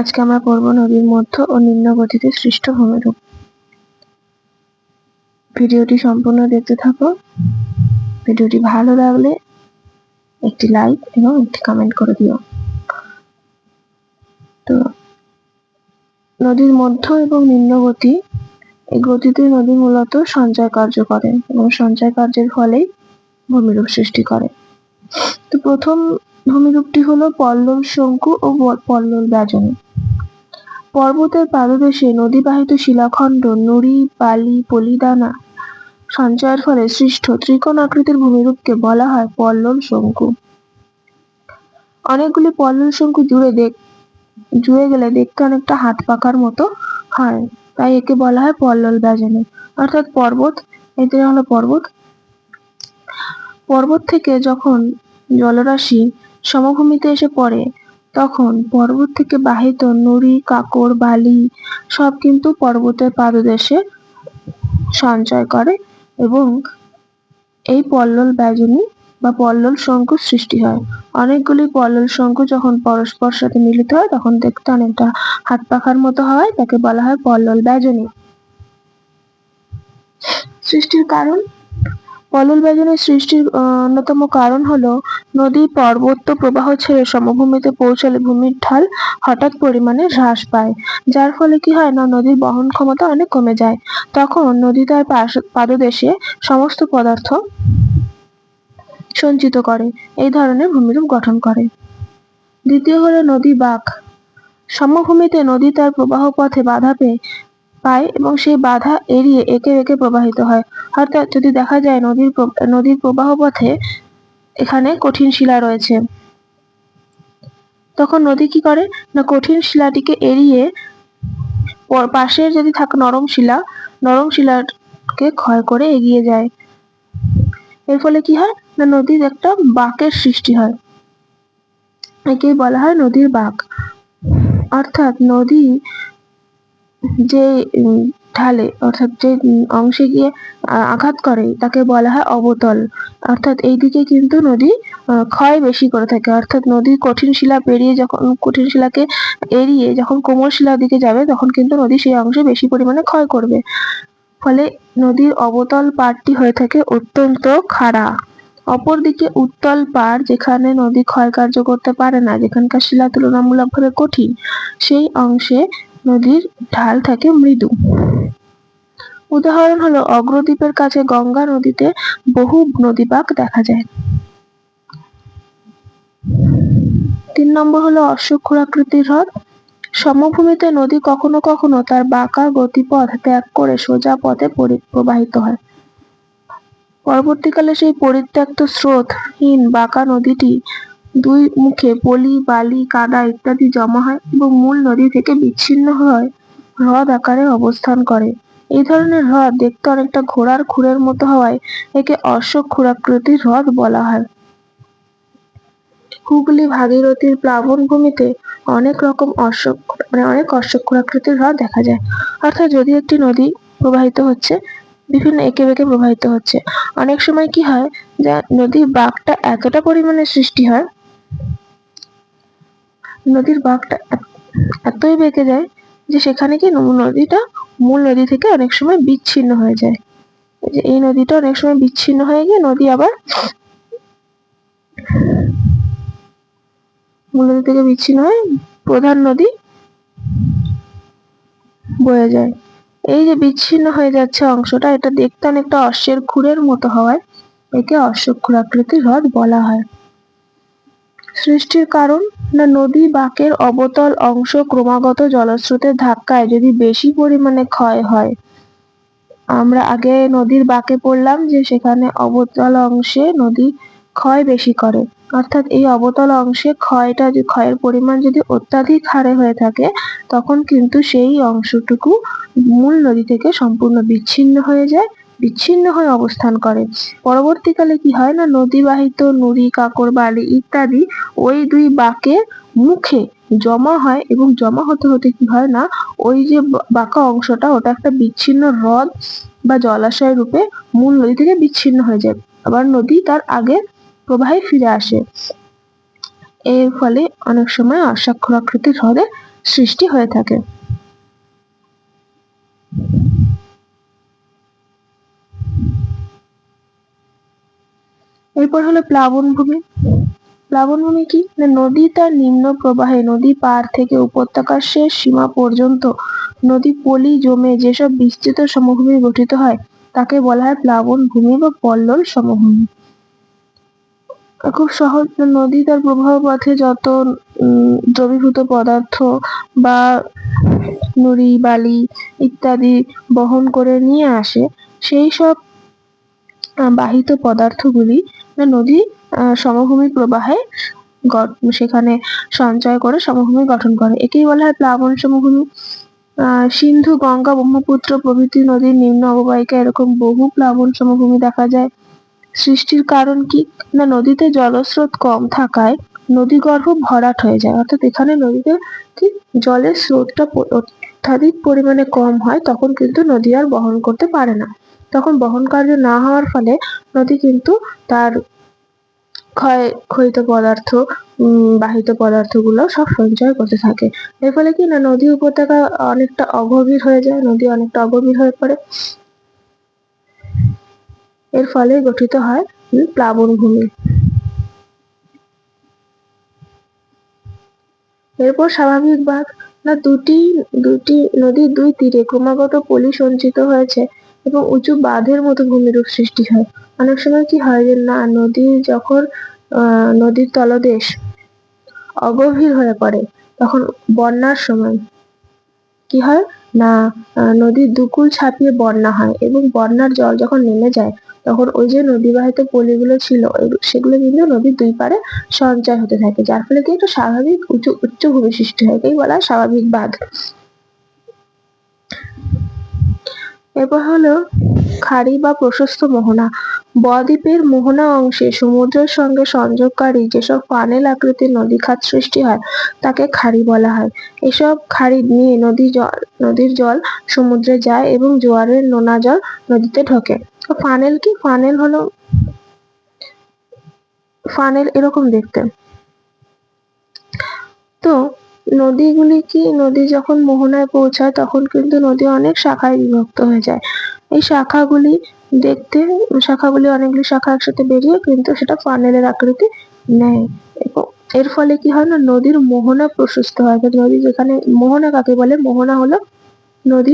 আজকে আমরা পড়ব নদীর মধ্য ও নিম্ন গতিতে সৃষ্ট ভূমিরূপ। ভিডিওটি সম্পূর্ণ দেখতে থাকো। ভিডিওটি ভালো লাগলে একটি লাইক এবং একটি কমেন্ট করে দিও। তো নদীর মধ্য এবং নিম্ন গতি, এই গতিতে নদী মূলত সঞ্চয় কার্য করে এবং সঞ্চয় কার্যের ফলেই ভূমিরূপ সৃষ্টি করে। তো প্রথম ভূমিরূপটি হলো পল্লব শঙ্কু ও পল্লব ব্যজনী। পর্বতের পাদদেশে নদীবাহিত শিলাখণ্ড, নুড়ি, বালি, পলিদানা সঞ্চয়ের ফলে সৃষ্ট ত্রিকোণ আকৃতির ভূমিরূপকে বলা হয় পল্লব শঙ্কু। অনেকগুলি পল্লব শঙ্কু জুড়ে গেলে দেখতে অনেকটা হাত পাকার মতো হয়, তাই একে বলা হয় পল্লব ব্যজনী। অর্থাৎ এতে হলো পর্বত থেকে যখন জলরাশি সমভূমিতে এসে পড়ে, তখন পর্বত থেকে বাহিত নুড়ি, কাকর, বালি সব কিন্তু পর্বতের পাদদেশে সঞ্চয় করে এবং এই পল্লব ব্যজনী বা পল্লব শঙ্কু সৃষ্টি হয়। অনেকগুলি পল্লব শঙ্কু যখন পরস্পর সাথে মিলিত হয় তখন দেখতে অনেকটা হাত পাখার মতো হয়, তাকে বলা হয় পল্লব ব্যজনী। সৃষ্টির কারণ, পল্লব ব্যজনীর সৃষ্টির অন্যতম কারণ হলো নদী পর্বত প্রবাহ ছেড়ে সমভূমিতে পৌঁছালে ভূমির ঢাল হঠাৎ পরিমাণে হ্রাস পায়, যার ফলে কি হয় না, নদীর বহন ক্ষমতা অনেক কমে যায়। তখন নদী তার পাদদেশে সমস্ত পদার্থ সঞ্চিত করে এই ধরনের ভূমিরূপ গঠন করে। দ্বিতীয় হলো নদী বাঁক। সমভূমিতে নদী তার প্রবাহ পথে বাধা পায় এবং সেই বাধা এড়িয়ে এঁকে বেঁকে প্রবাহিত হয়। অর্থাৎ যদি দেখা যায় নদীর প্রবাহ পথে এখানে কঠিন শিলা রয়েছে, তখন নদী কি করে না, কঠিন শিলাটিকে এড়িয়ে পাশের যদি থাকে নরম শিলাকে ক্ষয় করে এগিয়ে যায়। এর ফলে কি হয় না, নদীর একটা বাঁকের সৃষ্টি হয়, একেই বলা হয় নদীর বাঁক। অর্থাৎ নদী যে ঢালে অর্থাৎ যে অংশে গিয়ে আঘাত করে তাকে বলা হয় অবতল। অর্থাৎ এইদিকে কিন্তু নদী ক্ষয় বেশি করে থাকে। অর্থাৎ নদীর কঠিন শিলাকে এড়িয়ে যখন কোমল শিলার দিকে যাবে তখন কিন্তু নদী সেই অংশে বেশি পরিমাণে ক্ষয় করবে। ফলে নদীর অবতল পাড়টি হয়ে থাকে অত্যন্ত খাড়া। অপরদিকে উত্তল পাড়, যেখানে নদী ক্ষয় কার্য করতে পারে না, যেখানকার শিলা তুলনামূলকভাবে কঠিন, সেই অংশে নদীর ঢাল থাকে মৃদু। উদাহরণ হলো অগ্রদ্বীপের কাছে গঙ্গা নদীতে বহু নদীবাঁক দেখা যায়। 3 নম্বর হলো অশ্বক্ষুরাকৃতির হ্রদ। সমভূমিতে নদী কখনো কখনো তার বাঁকা গতিপথ ত্যাগ করে সোজা পথে প্রবাহিত হয়। পরবর্তীকালে সেই পরিত্যক্ত স্রোতহীন বাঁকা নদীটি দুই মুখে পলি, বালি, কাদা ইত্যাদি জমা হয় এবং মূল নদী থেকে বিচ্ছিন্ন হয়ে হ্রদ আকারে অবস্থান করে। এই ধরনের হ্রদ দেখতে অনেকটা ঘোড়ার খুরের মতো হওয়ায় একে অশ্বক্ষুরাকৃতির হ্রদ বলা হয়। হুগলি, ভাগীরথীর প্লাবন ভূমিতে অনেক অশ্বক্ষুরাকৃতির হ্রদ দেখা যায়। অর্থাৎ যদি একটি নদী প্রবাহিত হচ্ছে, বিভিন্ন এঁকে বেঁকে প্রবাহিত হচ্ছে, অনেক সময় কি হয় যে নদীর বাঁকটা এতটা পরিমাণে সৃষ্টি হয়, নদীর বাঁকটা এতই বেঁকে যায় যে সেখানে কি নদীটা মূল নদী থেকে অনেক সময় বিচ্ছিন্ন হয়ে যায়। এই নদীটা অনেক সময় বিচ্ছিন্ন হয়ে গিয়ে নদী আবার মূল নদী থেকে বিচ্ছিন্ন হয়ে প্রধান নদী বয়ে যায়। এই যে বিচ্ছিন্ন হয়ে যাচ্ছে অংশটা, এটা দেখতে অনেকটা অশ্বের খুরের মতো হওয়ায় একে অশ্বক্ষুরাকৃতির হ্রদ বলা হয়। সৃষ্টির কারণ না, নদী বাঁকের অবতল অংশ ক্রমাগত জলস্রোতের ধাক্কায় যদি বেশি পরিমাণে ক্ষয় হয়। আমরা আগে নদীর বাঁকে পড়লাম যে সেখানে অবতল অংশে নদী ক্ষয় বেশি করে, অর্থাৎ এই অবতল অংশে ক্ষয়ের পরিমাণ যদি অত্যাধিক হারে হয়ে থাকে তখন কিন্তু সেই অংশটুকু মূল নদী থেকে সম্পূর্ণ বিচ্ছিন্ন হয়ে অবস্থান করে। পরবর্তীকালে কি হয় না, নদীবাহিত নুড়ি, কাকর, বালি ইত্যাদি ওই দুই বাঁকের মুখে জমা হয় এবং জমা হতে হতে কি হয় না, ওই যে বাঁকা অংশটা ওটা একটা বিচ্ছিন্ন হ্রদ বা জলাশয় রূপে মূল নদী থেকে বিচ্ছিন্ন হয়ে যায়, আবার নদী তার আগের প্রবাহে ফিরে আসে। এর ফলে অনেক সময় অস্বাক্ষরাকৃতির হ্রদের সৃষ্টি হয়ে থাকে। এরপর হলো প্লাবনভূমি। প্লাবনভূমি কি না, নদী তার নিম্ন প্রবাহে নদী পার থেকে উপত্যকার শেষ সীমা পর্যন্ত নদী পলি জমে যেসব বিস্তৃত সমভূমি গঠিত হয় তাকে বলা হয় প্লাবনভূমি বা পল্লল সমভূমি। খুব সহজ, নদী তার প্রবাহ পথে যত দ্রবীভূত পদার্থ বা নুড়ি বালি ইত্যাদি বহন করে নিয়ে আসে, সেই সব বাহিত পদার্থগুলি নদী সমভূমি প্রবাহে সেখানে সঞ্চয় করে সমভূমি গঠন করে, একেই বলা হয় প্লাবন সমভূমি। সিন্ধু গঙ্গা ব্রহ্মপুত্র প্রভৃতি নদীর নিম্ন অববাহিকায় এরকম বহু প্লাবন সমভূমি দেখা যায়। সৃষ্টির কারণ কি না, নদীতে জলস্রোত কম থাকায় নদীগর্ভ ভরাট হয়ে যায়, অর্থাৎ এখানে নদীতে কি জলের স্রোতটা অত্যাধিক পরিমাণে কম হয়, তখন কিন্তু নদী আর বহন করতে পারে না। তখন বহন কার্য না হওয়ার ফলে নদী কিন্তু তার ক্ষয়িত পদার্থ বাহিত পদার্থগুলো সব সঞ্চয় করতে থাকে। এর ফলে কি না, নদী উপত্যকা অনেকটা অগভীর হয়ে যায়, নদী অনেকটা অগভীর হয়ে পড়ে। এর ফলে গঠিত হয় প্লাবনভূমি। এরপর স্বাভাবিক বাঁধ না, দুটি নদীর দুই তীরে ক্রমাগত পলি সঞ্চিত হয়েছে এবং উঁচু বাঁধের মতো ভূমিরূপ সৃষ্টি হয়। অনেক সময় কি হয় যে না, যখন নদীর তলদেশ অগভীর হয়ে পড়ে, তখন বন্যার সময় কি হয় না, নদীর দুকুল ছাপিয়ে বন্যা হয় এবং বন্যার জল যখন নেমে যায় তখন ওই যে নদীবাহিত পলিগুলো ছিল সেগুলো কিন্তু নদীর দুই পারে সঞ্চয় হতে থাকে, যার ফলে কি একটা স্বাভাবিক উচ্চভূমি সৃষ্টি হয়, এটাই বলা হয় স্বাভাবিক বাঁধ। এরপর হলো খাড়ি বা প্রশস্ত মোহনা। বদ্বীপের মোহনা অংশে সমুদ্রের সঙ্গে সংযোগকারী যেসব ফানেল আকৃতির নদী খাত সৃষ্টি হয় তাকে খাড়ি বলা হয়। এসব খাড়ি নিয়ে নদীর জল সমুদ্রে যায় এবং জোয়ারের নোনা জল নদীতে ঢোকে। ফানেল কি, ফানেল এরকম দেখতে। তো নদী যখন মোহনায় পৌঁছায় তখন কিন্তু নদী অনেক শাখায় বিভক্ত হয়ে যায়। এই শাখাগুলি অনেকগুলি শাখা একসাথে বেরিয়ে কিন্তু সেটা ফানেলের আকৃতি নেয়। এর ফলে কি হয় না, নদীর মোহনা প্রশস্ত হয়। নদী যেখানে, মোহনা কাকে বলে, মোহনা হলো নদী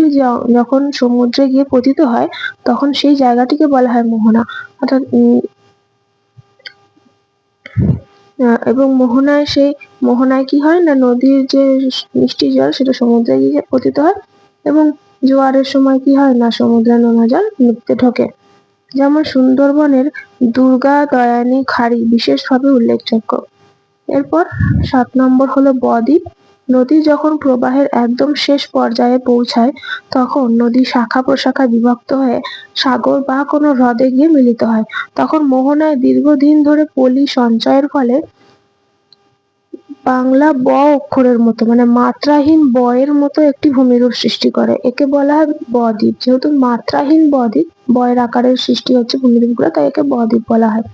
যখন সমুদ্রে গিয়ে পতিত হয় তখন সেই জায়গাটিকে বলা হয় মোহনা। অর্থাৎ এবং মোহনায় কি হয় না, নদীর যে মিষ্টি জল সেটা সমুদ্রে গিয়ে পতিত হয় এবং জোয়ারের সময় কি হয় না, সমুদ্রের নোনা জল নদীতে ঢোকে। যেমন সুন্দরবনের দুর্গা দয়ানী খাড়ি বিশেষভাবে উল্লেখযোগ্য। এরপর 7 নম্বর হলো বদ্বীপ। নদী যখন প্রবাহের একদম শেষ পর্যায়ে পৌঁছায় তখন নদী শাখা প্রশাখায় বিভক্ত হয়ে সাগর বা কোনো হ্রদে গিয়ে মিলিত হয়। তখন মোহনায় দীর্ঘদিন ধরে পলি সঞ্চয়ের ফলে বাংলা ব অক্ষরের মতো, মানে মাত্রাহীন ব এর মতো একটি ভূমিরূপ সৃষ্টি করে, একে বলা হয় বদ্বীপ। যেহেতু মাত্রাহীন বদ্বীপ, বয়ের আকারের সৃষ্টি হচ্ছে ভূমিরূপগুলো, তাই একে বদ্বীপ বলা হয়।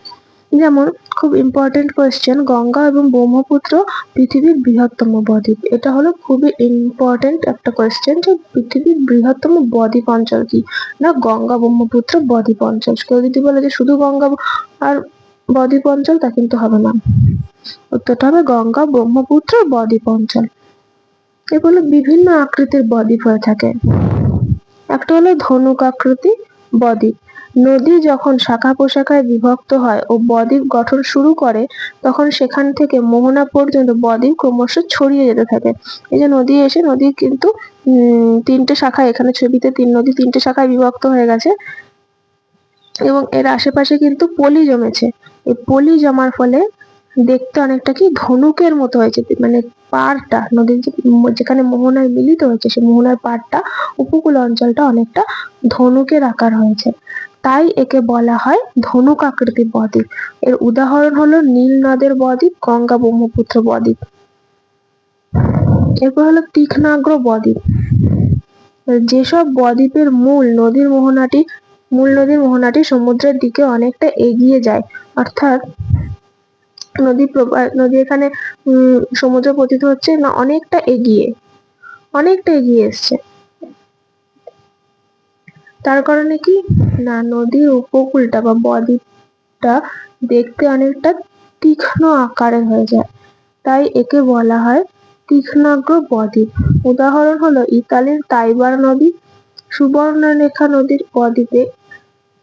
যেমন খুব ইম্পর্টেন্ট কোয়েশ্চেন, গঙ্গা এবং ব্রহ্মপুত্র পৃথিবীর বৃহত্তম বদ্বীপ। এটা হলো খুবই ইম্পর্টেন্ট একটা কোয়েশ্চেন যে পৃথিবীর বৃহত্তম বদ্বীপ অঞ্চল কি না, গঙ্গা ব্রহ্মপুত্র বদ্বীপ অঞ্চল। কেউ যদি বলে যে শুধু গঙ্গা আর বদ্বীপ অঞ্চল, তা কিন্তু হবে না, উত্তরটা হবে গঙ্গা ব্রহ্মপুত্র বদ্বীপ অঞ্চল। এগুলো বিভিন্ন আকৃতির বদ্বীপ হয়ে থাকে। একটা হলো ধনুক আকৃতি বদ্বীপ। নদী যখন শাখা প্রশাখায় বিভক্ত হয় ও বদ্বীপ গঠন শুরু করে তখন সেখান থেকে মোহনা পর্যন্ত বদ্বীপ ক্রমশ ছড়িয়ে যেতে থাকে। এই যে নদী কিন্তু 3টে শাখায়, এখানে ছবিতে নদী 3টে শাখায় বিভক্ত হয়ে গেছে এবং এর আশেপাশে কিন্তু পলি জমেছে। এই পলি জমার ফলে দেখতে অনেকটা কি ধনুকের মতো হয়েছে, মানে পাড়টা নদীর যেখানে মোহনায় মিলিত হয়েছে সেই মোহনার পাড়টা, উপকূল অঞ্চলটা অনেকটা ধনুকের আকার হয়েছে, তাই একে বলা হয় ধনুক আকৃতি বদ্বীপ। এর উদাহরণ হলো নীল নদের বদ্বীপ, গঙ্গা ব্রহ্মপুত্র বদ্বীপ। এরপর হলো তীক্ষ্ণাগ্র বদ্বীপ। যেসব বদ্বীপের মূল নদীর মোহনাটি সমুদ্রের দিকে অনেকটা এগিয়ে যায়, অর্থাৎ নদী এখানে সমুদ্র পতিত হচ্ছে না অনেকটা এগিয়ে এসছে। তার কারণে কি না নদীর উপকূলটা বা বদ্বীপটা দেখতে অনেকটা তীক্ষ্ণ আকারের হয়ে যায়, তাই একে বলা হয় তীক্ষ্ণাগ্র বদ্বীপ। উদাহরণ হলো ইতালির তাইবার নদী, সুবর্ণরেখা নদীর বদ্বীপে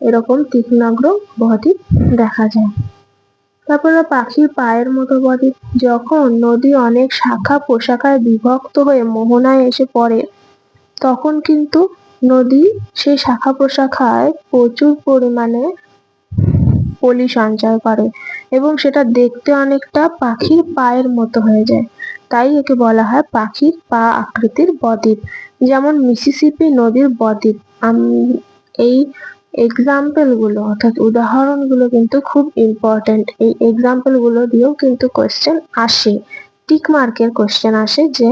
এরকম তীক্ষ্ণাগ্র বদ্বীপ দেখা যায়। তারপরে পাখির পায়ের মতো বদ্বীপ, যখন নদী অনেক শাখা প্রশাখায় বিভক্ত হয়ে মোহনায় এসে পড়ে, তখন কিন্তু নদী সেই শাখা প্রশাখায় প্রচুর পরিমাণে পলি সঞ্চয় করে এবং সেটা দেখতে অনেকটা পাখির পায়ের মতো হয়ে যায়, তাই একে বলা হয় পাখির পা আকৃতির বদ্বীপ। যেমন মিসিসিপি নদীর বদ্বীপ। এই এক্সাম্পল গুলো অর্থাৎ উদাহরণ গুলো কিন্তু খুব ইম্পর্টেন্ট। এই এক্সাম্পল গুলো দিয়েও কিন্তু কোয়েশ্চেন আসে, টিক মার্কের কোয়েশ্চেন আসে যে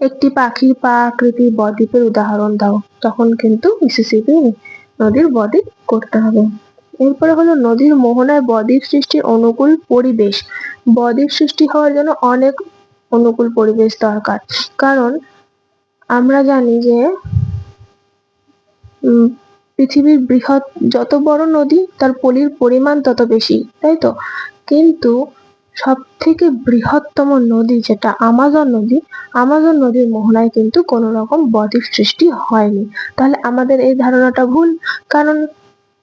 একটি পাখির পা আকৃতির বদ্বীপের উদাহরণ দাও, তখন কিন্তু মিসিসিপি নদীর বদ্বীপ করতে হবে। এরপরে হলো নদীর মোহনায় বদ্বীপ সৃষ্টির অনুকূল পরিবেশ। বদ্বীপ সৃষ্টি হওয়ার জন্য অনেক অনুকূল পরিবেশ দরকার, কারণ আমরা জানি যে পৃথিবীর বৃহৎ যত বড় নদী তার পলির পরিমাণ তত বেশি, তাই তো? কিন্তু সব থেকে বৃহত্তম নদী যেটা আমাজন নদীর মোহনায় কিন্তু কোনো রকম বদ্বীপ সৃষ্টি হয়নি। তাহলে আমাদের এই ধারণাটা ভুল, কারণ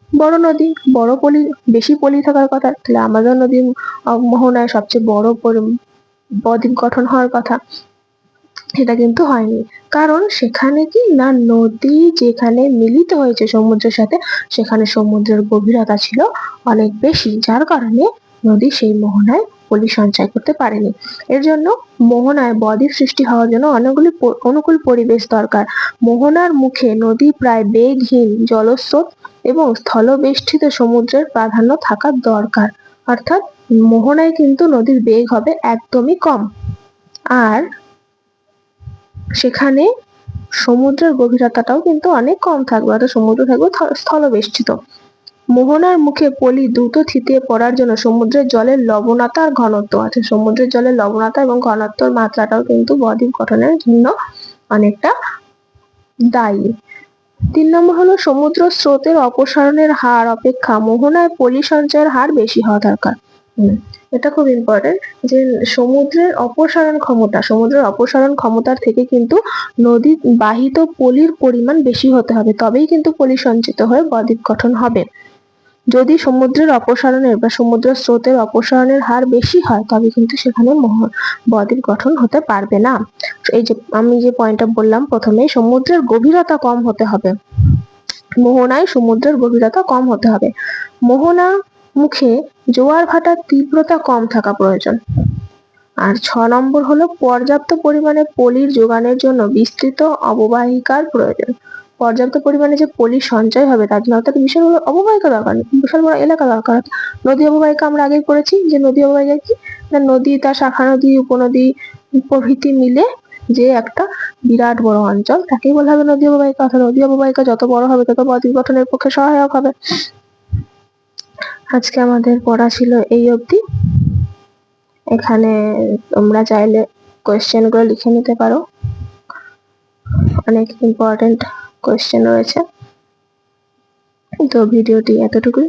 বড় নদী বড় পলি বেশি পলি থাকার কথা, তাহলে আমাজন নদীর মোহনায় সবচেয়ে বড় বদ্বীপ গঠন হওয়ার কথা, সেটা কিন্তু হয়নি। কারণ সেখানে কি না নদী যেখানে মিলিত হয়েছে সমুদ্রের সাথে, সেখানে সমুদ্রের গভীরতা ছিল অনেক বেশি, যার কারণে নদী সেই মোহনায় পলি সঞ্চয় করতে পারেনি। এর জন্য মোহনায় বদ্বীপ সৃষ্টি হওয়ার জন্য অনেকগুলি অনুকূল পরিবেশ দরকার। মোহনার মুখে নদী প্রায় বেগহীন জলস্রোত এবং স্থলবেষ্টিত সমুদ্রের প্রাধান্য থাকা দরকার, অর্থাৎ মোহনায় কিন্তু নদীর বেগ হবে একদমই কম, আর সেখানে সমুদ্রের গভীরতাটাও কিন্তু অনেক কম থাকবে, অর্থাৎ সমুদ্র থাকবে স্থলবেষ্টিত। মোহনার মুখে পলি দ্রুত থিতিয়ে পড়ার জন্য সমুদ্রের জলের লবণতা আর ঘনত্ব আছে। সমুদ্রের জলের লবণতা এবং ঘনত্বর মাত্রাটাও কিন্তু বদ্বীপ গঠনের জন্য অনেকটা দায়ী। 3 নম্বর হলো সমুদ্র স্রোতের অপসারণের হার অপেক্ষা মোহনায় পলি সঞ্চয়ের হার বেশি হওয়া দরকার। এটা খুব ইম্পর্টেন্ট যে সমুদ্রের অপসারণ ক্ষমতার থেকে কিন্তু নদী বাহিত পলির পরিমাণ বেশি হতে হবে, তবেই কিন্তু পলি সঞ্চিত হয়ে বদ্বীপ গঠন হবে। যদি সমুদ্রের অপসারণের বা সমুদ্র স্রোতের অপসারণের হার বেশি হয়, তবে কিন্তু সেখানে বদ্বীপ গঠন হতে পারবে না। এই যে আমি যে পয়েন্টটা বললাম প্রথমে, সমুদ্রের গভীরতা কম হতে হবে, মোহনায় সমুদ্রের গভীরতা কম হতে হবে। মোহনা মুখে জোয়ার ভাটার তীব্রতা কম থাকা প্রয়োজন। আর 6 নম্বর হলো পর্যাপ্ত পরিমাণে পলির যোগানের জন্য বিস্তৃত অববাহিকার প্রয়োজন। পর্যাপ্ত পরিমাণে যে পলি সঞ্চয় হবে তার জন্য একটা বিশাল বড় অববাহিকা দরকার, বিশাল বড় এলাকা দরকার। নদী অববাহিকা আমরা আগেই পড়েছি যে নদী অববাহিকা কি না, নদী তার শাখা নদী উপনদী প্রভৃতি মিলে যে একটা বিরাট বড় অঞ্চল, তাকেই বলা হবে নদী অববাহিকা। অর্থাৎ নদী অববাহিকা যত বড় হবে তত বদ্বীপ গঠনের পক্ষে সহায়ক হবে। আজকে আমাদের পড়া ছিল এই অবধি। এখানে তোমরা চাইলে কোয়েশ্চেন গুলো লিখে নিতে পারো, অনেক ইম্পর্টেন্ট কোয়েশ্চেন রয়েছে। তো ভিডিওটি এতটুকুই।